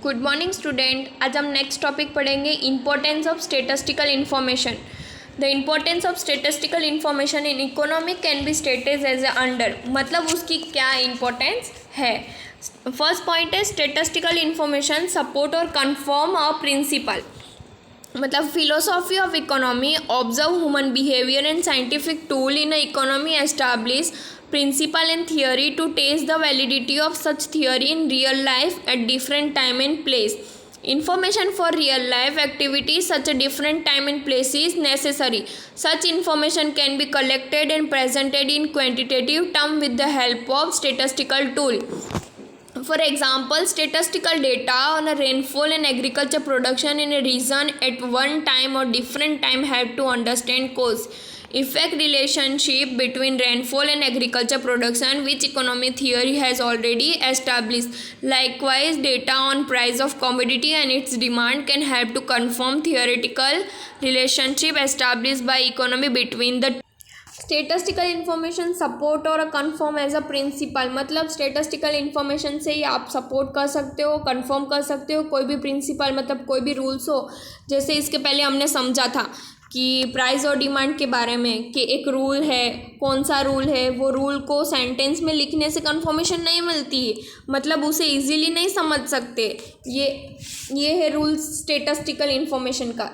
Good morning student. आज हम next topic पढ़ेंगे importance of statistical information. The importance of statistical information in economic can be stated as a under, मतलब उसकी क्या importance है। First point है statistical information support और confirm a principle, मतलब philosophy of economy observe human behavior and scientific tool in a economy establish principle and theory to test the validity of such theory in real life at different time and place. Information for real life activities such a different time and place is necessary. Such information can be collected and presented in quantitative term with the help of statistical tool. For example, statistical data on a rainfall and agriculture production in a region at one time or different time help to understand cause effect relationship between rainfall and agriculture production, which economic theory has already established. Likewise, data on price of commodity and its demand can help to confirm theoretical relationship established by economy between the statistical information support और confirm as a principle, मतलब statistical information से ही आप support कर सकते हो, confirm कर सकते हो कोई भी प्रिंसिपल, मतलब कोई भी रूल्स हो। जैसे इसके पहले हमने समझा था कि प्राइस और डिमांड के बारे में कि एक रूल है, कौन सा रूल है, वो रूल को सेंटेंस में लिखने से कन्फर्मेशन नहीं मिलती, मतलब उसे इजीली नहीं समझ सकते। ये है रूल स्टेटिस्टिकल इन्फॉर्मेशन का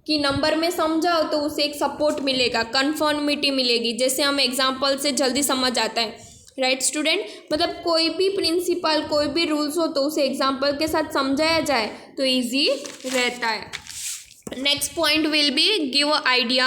कि नंबर में समझाओ तो उसे एक सपोर्ट मिलेगा, कन्फर्मिटी मिलेगी। जैसे हम एग्जांपल से जल्दी समझ आता है, राइट स्टूडेंट। मतलब कोई भी प्रिंसिपल, कोई भी रूल्स हो तो उसे एग्जांपल के साथ समझाया जाए तो इजी रहता है। Next point will be give an idea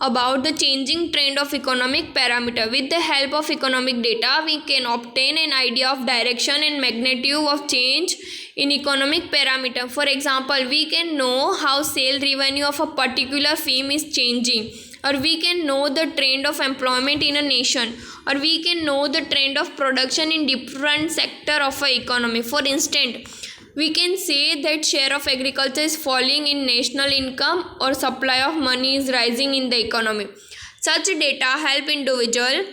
about the changing trend of economic parameter. With the help of economic data, we can obtain an idea of direction and magnitude of change in economic parameter. For example, we can know how sale revenue of a particular firm is changing, or we can know the trend of employment in a nation, or we can know the trend of production in different sector of a economy. For instance, we can say that share of agriculture is falling in national income or supply of money is rising in the economy. Such data help individual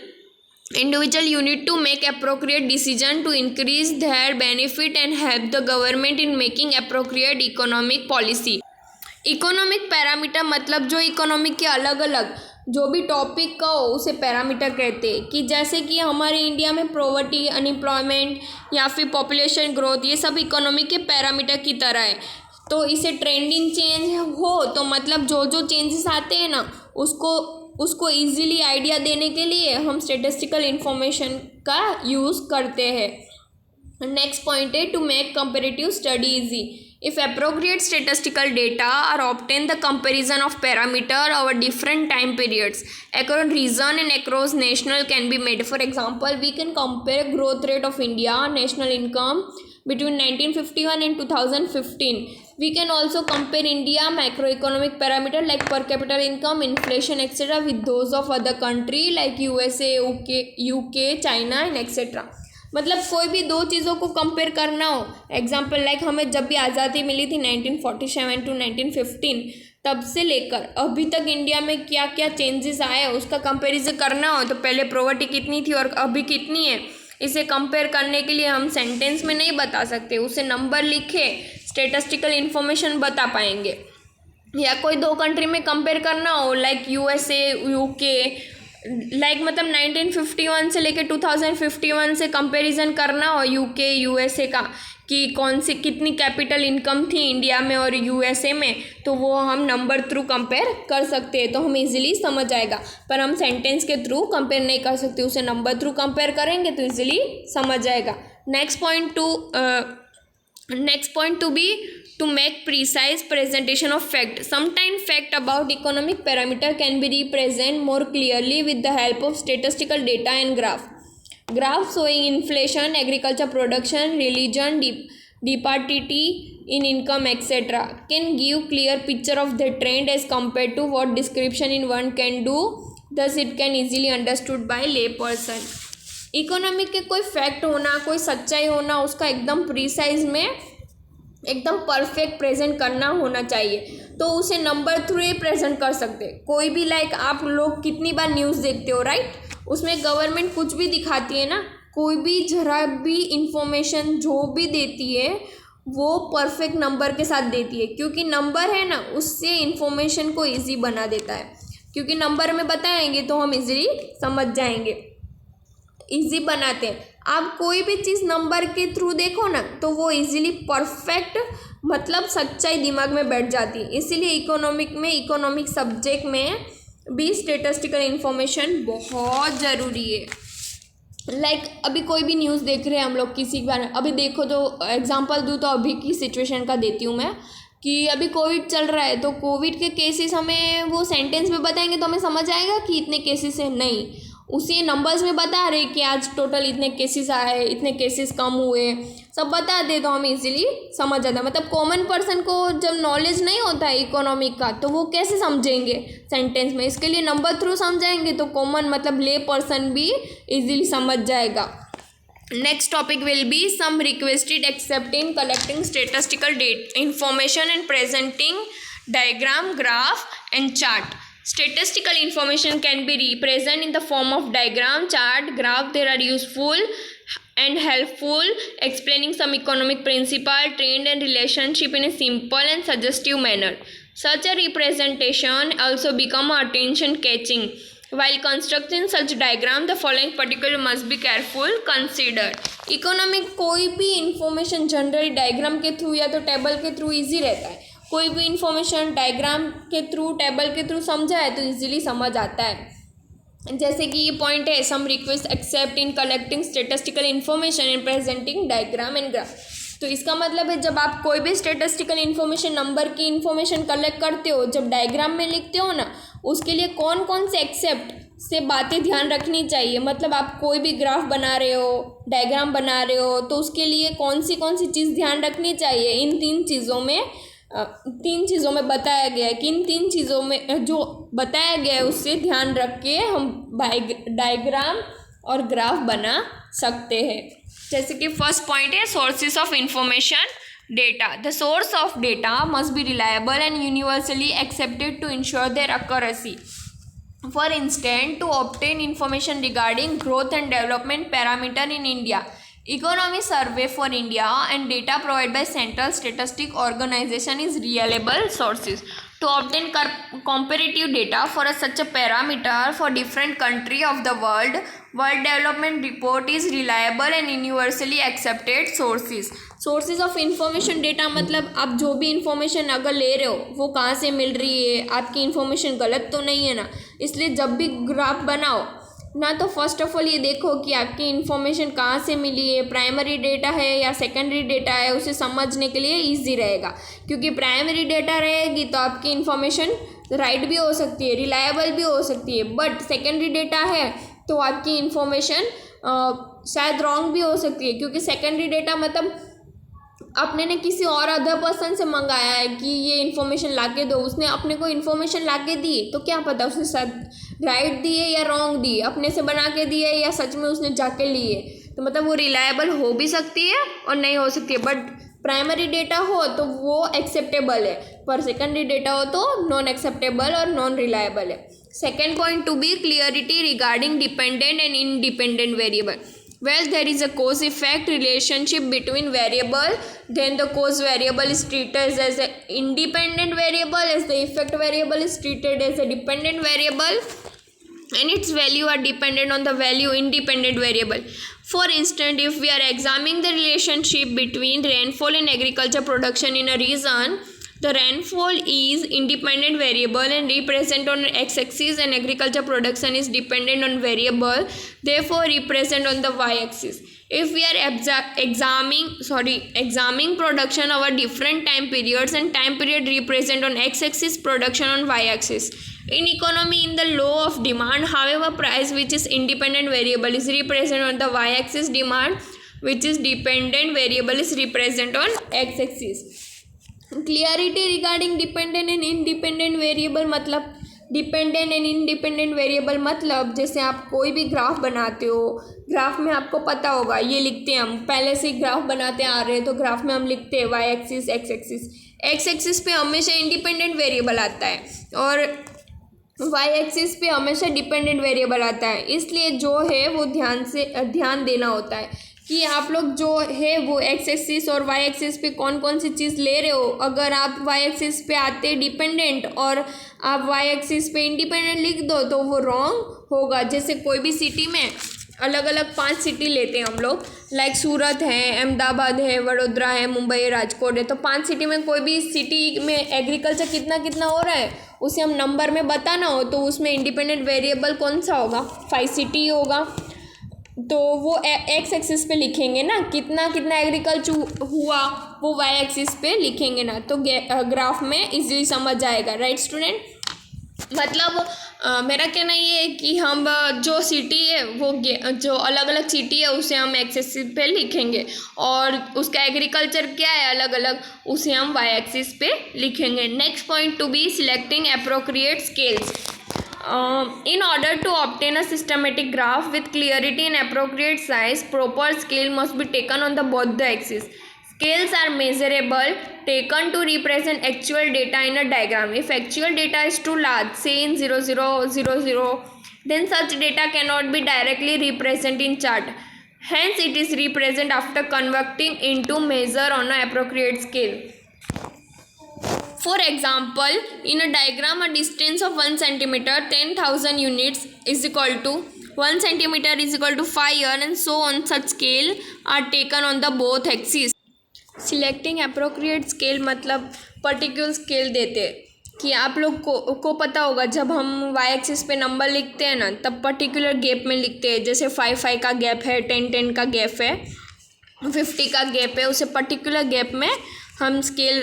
unit to make appropriate decision to increase their benefit and help the government in making appropriate economic policy. Economic parameter मतलब जो economic के अलग अलग जो भी topic का हो उसे पैरामीटर कहते हैं। कि जैसे कि हमारे इंडिया में पॉवर्टी, अनएम्प्लॉयमेंट या फिर पॉपुलेशन ग्रोथ, ये सब इकोनॉमी के पैरामीटर की तरह है। तो इसे ट्रेंडिंग चेंज हो तो मतलब जो जो चेंजेस आते हैं ना उसको इजीली आइडिया देने के लिए हम स्टेटिस्टिकल इन्फॉर्मेशन का यूज़ करते हैं। नेक्स्ट पॉइंट है to make comparative study easy. If appropriate statistical data are obtained, the comparison of parameter over different time periods across region and across national can be made. For example, we can compare growth rate of India national income between 1951 and 2015. We can also compare India macroeconomic parameter like per capita income, inflation, etc. with those of other country like USA, UK, China and etc. मतलब कोई भी दो चीज़ों को compare करना हो, example like हमें जब भी आज़ादी मिली थी 1947 टू 1915, तब से लेकर अभी तक इंडिया में क्या क्या चेंजेस आए उसका कंपैरिजन करना हो तो पहले पॉवर्टी कितनी थी और अभी कितनी है, इसे कंपेयर करने के लिए हम सेंटेंस में नहीं बता सकते, उसे नंबर लिखे स्टेटिस्टिकल इन्फॉर्मेशन बता पाएंगे। या कोई दो कंट्री में कंपेयर करना हो लाइक USA, UK, लाइक मतलब 1951 से लेकर 2051 से कंपैरिजन करना हो UK, USA का कि कौन सी कितनी कैपिटल इनकम थी इंडिया में और USA में, तो वो हम नंबर थ्रू कंपेयर कर सकते हैं तो हम इजीली समझ आएगा। पर हम सेंटेंस के थ्रू कंपेयर नहीं कर सकते, उसे नंबर थ्रू कंपेयर करेंगे तो इजीली समझ आएगा। Next point to be to make precise presentation of fact. Sometimes fact about economic parameter can be represented more clearly with the help of statistical data and graph. Graph showing inflation, agriculture production, religion, disparity in income, etc. can give clear picture of the trend as compared to what description in one can do. Thus it can easily understood by lay person. Economy के कोई fact होना, कोई सच्चाई होना, उसका एकदम precise में एकदम परफेक्ट प्रेजेंट करना होना चाहिए, तो उसे नंबर थ्रू ही प्रेजेंट कर सकते। कोई भी लाइक आप लोग कितनी बार न्यूज़ देखते हो, राइट, उसमें गवर्नमेंट कुछ भी दिखाती है ना, कोई भी जरा भी इंफॉर्मेशन जो भी देती है वो परफेक्ट नंबर के साथ देती है, क्योंकि नंबर है ना उससे इन्फॉर्मेशन को ईजी बना देता है, क्योंकि नंबर में बताएंगे तो हम इजीली समझ जाएंगे, इजी बनाते हैं। आप कोई भी चीज़ नंबर के थ्रू देखो ना तो वो इजीली परफेक्ट मतलब सच्चाई दिमाग में बैठ जाती है। इसीलिए इकोनॉमिक सब्जेक्ट में भी स्टेटिस्टिकल इन्फॉर्मेशन बहुत ज़रूरी है। अभी कोई भी न्यूज़ देख रहे हैं हम लोग किसी के बारे में, अभी देखो जो एग्जांपल दूँ तो अभी की सिचुएशन का देती हूँ मैं, कि अभी कोविड चल रहा है तो कोविड के केसेस हमें वो सेंटेंस में बताएंगे तो हमें समझ आएगा कि इतने केसेस हैं, नहीं, उसी नंबर्स में बता रहे कि आज टोटल इतने केसेस आए, इतने केसेस कम हुए, सब बता दे तो हम इजीली समझ जाता है। मतलब कॉमन पर्सन को जब नॉलेज नहीं होता है इकोनॉमिक का तो वो कैसे समझेंगे सेंटेंस में, इसके लिए नंबर थ्रू समझाएंगे तो कॉमन मतलब ले पर्सन भी इजीली समझ जाएगा। Next topic will be some requested except in collecting statistical data information and presenting diagram, graph and chart. Statistical information can be represented in the form of diagram, chart, graph. They are useful and helpful, explaining some economic principle, trend and relationship in a simple and suggestive manner. Such a representation also become attention catching. While constructing such diagram, the following particular must be careful considered. Economic कोई भी information generally diagram के through या तो table के through easy रहता है, कोई भी इंफॉर्मेशन डायग्राम के थ्रू टेबल के थ्रू समझा है तो इजीली समझ आता है। जैसे कि ये पॉइंट है, some request except in collecting statistical information and presenting diagram and graph. तो इसका मतलब है जब आप कोई भी स्टेटिस्टिकल इन्फॉर्मेशन नंबर की इन्फॉर्मेशन कलेक्ट करते हो, जब डायग्राम में लिखते हो ना, उसके लिए कौन कौन से एक्सेप्ट से बातें ध्यान रखनी चाहिए। मतलब आप कोई भी ग्राफ बना रहे हो, डायग्राम बना रहे हो तो उसके लिए कौन सी चीज़ ध्यान रखनी चाहिए, इन तीन चीज़ों में बताया गया है कि इन तीन चीज़ों में जो बताया गया है उससे ध्यान रख के हम डायग्राम और ग्राफ बना सकते हैं। जैसे कि फर्स्ट पॉइंट है sources of information data. The source of data must be reliable and universally accepted to ensure their accuracy. For instance, to obtain information regarding growth and development parameter in India, Economy Survey for India and data provided by Central Statistic Organization is reliable sources. To obtain comparative data for such a parameter for different country of the world, World Development Report is reliable and universally accepted sources. Sources of information data मतलब आप जो भी information अगर ले रहे हो वो कहाँ से मिल रही है, आपकी इंफॉर्मेशन गलत तो नहीं है ना। इसलिए जब भी ग्राफ बनाओ ना तो फर्स्ट ऑफ ऑल ये देखो कि आपकी इंफॉर्मेशन कहाँ से मिली है, प्राइमरी डेटा है या सेकेंडरी डेटा है, उसे समझने के लिए ईजी रहेगा। क्योंकि प्राइमरी डेटा रहेगी तो आपकी इंफॉर्मेशन राइट भी हो सकती है, रिलायबल भी हो सकती है, बट सेकेंडरी डेटा है तो आपकी इंफॉर्मेशन शायद रॉन्ग भी हो सकती है। क्योंकि सेकेंडरी डेटा मतलब अपने ने किसी और अदर पर्सन से मंगाया है कि ये इन्फॉर्मेशन लाके दो, उसने अपने को इन्फॉर्मेशन लाके दी तो क्या पता उसने शायद राइट दी है या रॉन्ग दी, अपने से बना के दी है या सच में उसने जाके ली है, तो मतलब वो रिलायबल हो भी सकती है और नहीं हो सकती है। बट प्राइमरी डेटा हो तो वो एक्सेप्टेबल है, पर सेकेंडरी डेटा हो तो नॉन एक्सेप्टेबल और नॉन रिलायबल है। Second point to be clarity regarding dependent and independent variable. Well, there is a cause-effect relationship between variable, then the cause variable is treated as an independent variable, as the effect variable is treated as a dependent variable, and its value are dependent on the value independent variable. For instance, if we are examining the relationship between rainfall and agriculture production in a region, the rainfall is independent variable and represent on x-axis, and agriculture production is dependent on variable, therefore represent on the y-axis. If we are examining production over different time periods, and time period represent on x-axis, production on y-axis. In economy, in the law of demand, however, price which is independent variable is represent on the y-axis, demand which is dependent variable is represent on x-axis. Clarity regarding dependent and independent variable मतलब dependent and independent variable मतलब जैसे आप कोई भी graph बनाते हो, graph में आपको पता होगा ये लिखते हैं, हम पहले से ग्राफ बनाते आ रहे हैं तो ग्राफ में हम लिखते हैं Y axis X axis. X axis पे हमेशा इंडिपेंडेंट वेरिएबल आता है और वाई एक्सिस पे हमेशा डिपेंडेंट वेरिएबल आता है। इसलिए जो है वो ध्यान देना होता है कि आप लोग जो है वो एक्स एक्सिस और वाई एक्सिस पे कौन कौन सी चीज़ ले रहे हो। अगर आप वाई एक्सिस पे आते डिपेंडेंट और आप वाई एक्सिस पे इंडिपेंडेंट लिख दो तो वो रॉन्ग होगा। जैसे कोई भी सिटी में अलग अलग 5 सिटी लेते हैं हम लोग, लाइक सूरत है, अहमदाबाद है, वडोदरा है, मुंबई है, राजकोट है। तो 5 सिटी में कोई भी सिटी में एग्रीकल्चर कितना कितना हो रहा है उसे हम नंबर में बताना हो तो उसमें इंडिपेंडेंट वेरिएबल कौन सा होगा, 5 सिटी होगा। तो वो एक्स एक्सिस पे लिखेंगे ना, कितना कितना एग्रीकल्चर हुआ वो वाई एक्सिस पे लिखेंगे ना, तो ग्राफ में इजीली समझ आएगा। राइट स्टूडेंट, मतलब मेरा कहना ये है कि हम जो सिटी है वो जो अलग अलग सिटी है उसे हम एक्स एक्सिस पे लिखेंगे और उसका एग्रीकल्चर क्या है अलग अलग उसे हम वाई एक्सिस पे लिखेंगे। Next point to be selecting appropriate scales. In order to obtain a systematic graph with clarity and appropriate size, proper scale must be taken on the both the axes. Scales are measurable, taken to represent actual data in a diagram. If actual data is too large, say in 0000, then such data cannot be directly represented in chart. Hence, it is represented after converting into measure on an appropriate scale. For example, in a diagram, a distance of 1 centimeter, 10,000 units is equal to 1 centimeter is equal to 5 year, and so on. Such scale are taken on the both axes. Selecting appropriate scale मतलब particular scale देते हैं कि आप लोग को पता होगा जब हम वाई एक्सिस पे नंबर लिखते हैं ना तब पर्टिकुलर गैप में लिखते हैं। जैसे 5 का गैप है, 10 का गैप है, 50 का गैप है, उसे पर्टिकुलर गैप में हम स्केल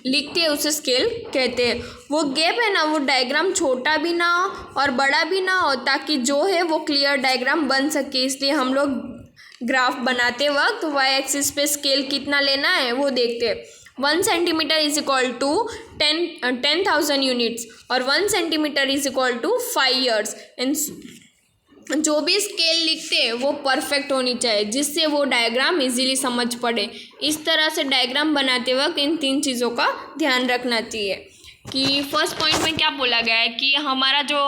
लिखते हैं, उसे स्केल कहते हैं। वो गैप है ना वो डायग्राम छोटा भी ना हो और बड़ा भी ना हो ताकि जो है वो क्लियर डायग्राम बन सके। इसलिए हम लोग ग्राफ बनाते वक्त वाई एक्सिस पे स्केल कितना लेना है वो देखते हैं। 1 centimetre is equal to 10,000 units और 1 centimetre is equal to 5 years. And जो भी स्केल लिखते हैं वो परफेक्ट होनी चाहिए जिससे वो डायग्राम इजीली समझ पड़े। इस तरह से डायग्राम बनाते वक्त इन 3 चीज़ों का ध्यान रखना चाहिए। कि फर्स्ट पॉइंट में क्या बोला गया है कि हमारा जो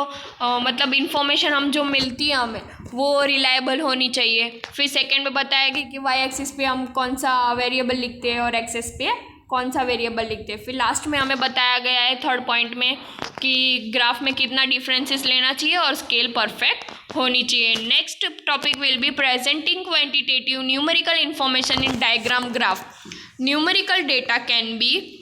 मतलब इन्फॉर्मेशन हम जो मिलती है हमें वो रिलायबल होनी चाहिए। फिर सेकंड में बताया गया कि वाई एक्सिस पे हम कौन सा वेरिएबल लिखते हैं और एक्सिस पे कौन सा वेरिएबल लिखते हैं। फिर लास्ट में हमें बताया गया है थर्ड पॉइंट में कि ग्राफ में कितना डिफरेंसेस लेना चाहिए और स्केल परफेक्ट होनी चाहिए। Next topic will be presenting quantitative numerical information in diagram graph. Numerical data can be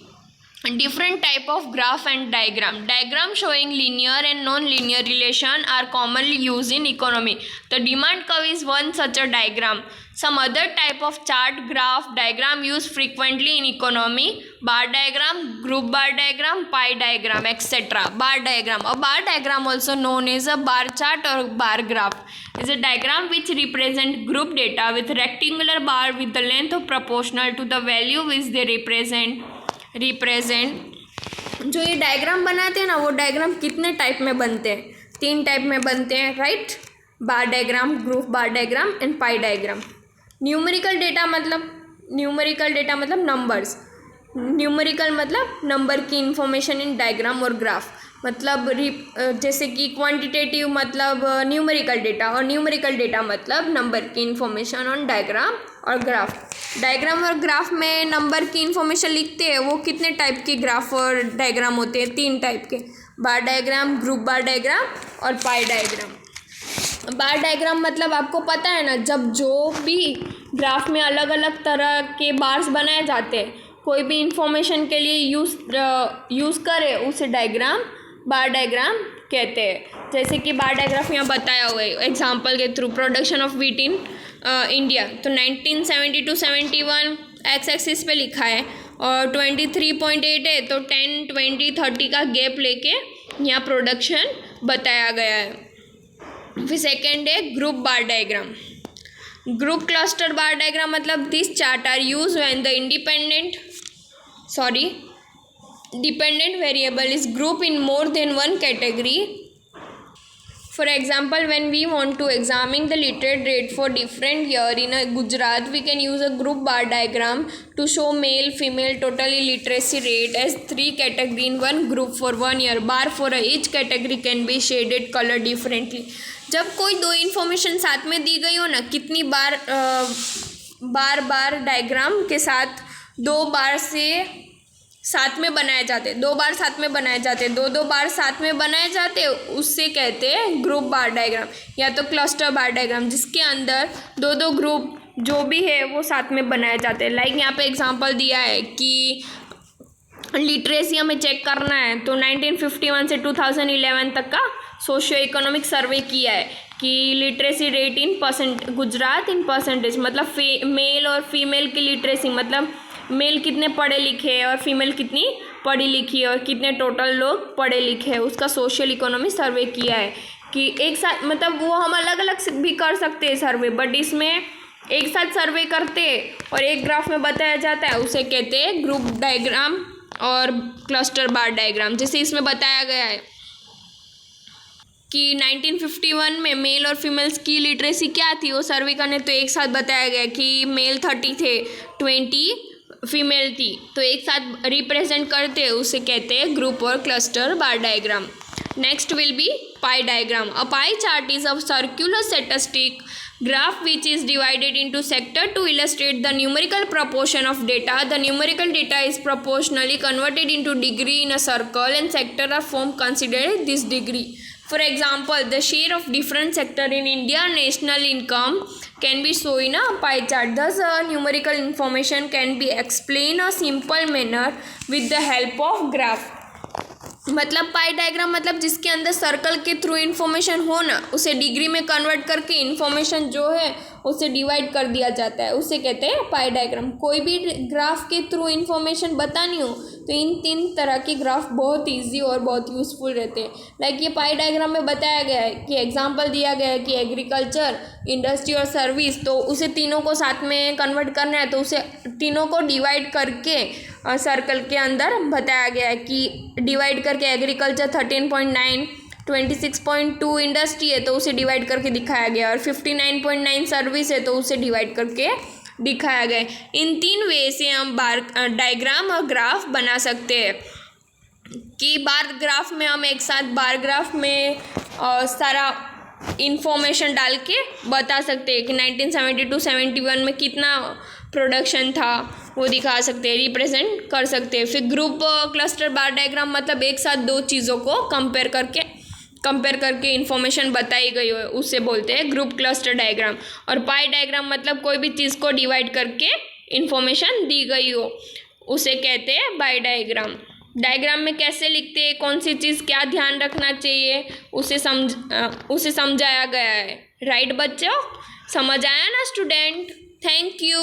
different type of graph and diagram showing linear and non-linear relation are commonly used in economy. The demand curve is one such a diagram. Some other type of chart, graph, diagram used frequently in economy: bar diagram, group bar diagram, pie diagram, etc. Bar diagram, a bar diagram also known as a bar chart or bar graph, is a diagram which represent group data with rectangular bar with the length of proportional to the value which they represent। जो ये diagram बनाते हैं ना वो diagram कितने type में बनते हैं? 3 टाइप में बनते हैं, right? Bar diagram, group bar diagram and pi diagram. Numerical data मतलब नंबर्स। न्यूमेरिकल मतलब नंबर की इंफॉर्मेशन इन डायग्राम और ग्राफ। मतलब जैसे कि क्वांटिटेटिव मतलब न्यूमेरिकल डेटा और न्यूमेरिकल डेटा मतलब नंबर की इंफॉर्मेशन ऑन डायग्राम और ग्राफ। डायग्राम और ग्राफ में नंबर की इंफॉर्मेशन लिखते हैं वो कितने टाइप के ग्राफ और डायग्राम होते हैं? 3 टाइप के, बार डायग्राम, ग्रुप बार डायग्राम और पाई डायग्राम। बार डायग्राम मतलब आपको पता है ना, जब जो भी ग्राफ में अलग अलग तरह के बार्स बनाए जाते हैं कोई भी इंफॉर्मेशन के लिए यूज़ करे उसे बार डायग्राम कहते हैं। जैसे कि बार डायग्राफ यहाँ बताया हुआ है एग्जाम्पल के through. Production of wheat in India तो 1970-71 एक्स एक्सिस पे लिखा है और 23.8 है तो 10, 20, 30 का गैप लेके यहाँ प्रोडक्शन बताया गया है। फिर सेकेंड है group bar diagram. Group cluster bar diagram मतलब this chart are use when the dependent variable is grouped in more than one category. For example, when we want to examine the literate rate for different year in a Gujarat, we can use a group bar diagram to show male, female total illiteracy rate as 3 category in one group for 1 year. Bar for each category can be shaded color differently. जब कोई दो information साथ में दी गई हो ना, कितनी बार बार diagram के साथ दो बार से साथ में बनाए जाते, दो बार साथ में बनाए जाते, दो बार साथ में बनाए जाते, उससे कहते हैं ग्रुप बार डायग्राम या तो क्लस्टर बार डायग्राम, जिसके अंदर दो ग्रुप जो भी है वो साथ में बनाए जाते हैं। लाइक यहाँ पे एग्जांपल दिया है कि लिटरेसी हमें चेक करना है, तो 1951 से 2011 तक का सोशियो इकोनॉमिक सर्वे किया है कि literacy rate in percent, Gujarat in percentage, मतलब मेल और फीमेल की लिटरेसी, मतलब मेल कितने पढ़े लिखे हैं और फीमेल कितनी पढ़ी लिखी है और कितने टोटल लोग पढ़े लिखे हैं, उसका सोशल इकोनॉमी सर्वे किया है। कि एक साथ, मतलब वो हम अलग अलग भी कर सकते हैं सर्वे, बट इसमें एक साथ सर्वे करते और एक ग्राफ में बताया जाता है, उसे कहते हैं ग्रुप डायग्राम और क्लस्टर बार डायग्राम। जैसे इसमें बताया गया है कि 1951 में मेल और फीमेल्स की लिटरेसी क्या थी वो सर्वे करने, तो एक साथ बताया गया कि मेल 30 थे, 20 फीमेल थी, तो एक साथ रिप्रेजेंट करते हैं, उसे कहते हैं ग्रुप और cluster bar diagram. Next will be pi diagram. A pie chart is a circular statistic graph which is divided into sector to illustrate the numerical proportion of data. The numerical data is proportionally converted into degree in a circle and sector are formed considering this degree. For example, the share of different sector in India national income can be shown in a pie chart. Thus, numerical information can be explained in a simple manner with the help of graph. मतलब पाई diagram मतलब जिसके अंदर circle के through information हो ना, उसे degree में convert करके इन्फॉर्मेशन जो है उसे डिवाइड कर दिया जाता है, उसे कहते हैं पाई डायग्राम। कोई भी ग्राफ के थ्रू इन्फॉर्मेशन बतानी हो तो इन 3 तरह के ग्राफ बहुत इजी और बहुत यूज़फुल रहते हैं। लाइक ये पाई डायग्राम में बताया गया है कि एग्जांपल दिया गया है कि एग्रीकल्चर, इंडस्ट्री और सर्विस, तो उसे तीनों को साथ में कन्वर्ट करना है, तो उसे तीनों को डिवाइड करके सर्कल के अंदर बताया गया है कि डिवाइड करके एग्रीकल्चर 13.9, 26.2 इंडस्ट्री है तो उसे डिवाइड करके दिखाया गया, और 59.9 सर्विस है तो उसे डिवाइड करके दिखाया गया। इन 3 वे से हम बार डायग्राम और ग्राफ बना सकते हैं। कि बार ग्राफ में हम एक साथ बार ग्राफ में सारा इंफॉर्मेशन डाल के बता सकते हैं कि 1972-71 में कितना प्रोडक्शन था वो दिखा सकते हैं, रिप्रेजेंट कर सकते हैं। फिर ग्रुप क्लस्टर बार डायग्राम मतलब एक साथ 2 चीज़ों को कंपेयर करके इन्फॉर्मेशन बताई गई हो, उससे बोलते हैं ग्रुप क्लस्टर डायग्राम। और पाई डायग्राम मतलब कोई भी चीज़ को डिवाइड करके इन्फॉर्मेशन दी गई हो, उसे कहते हैं पाई डायग्राम। डायग्राम में कैसे लिखते हैं, कौन सी चीज़ क्या ध्यान रखना चाहिए, उसे समझाया गया है। राइट बच्चों, समझ आया ना स्टूडेंट? Thank you.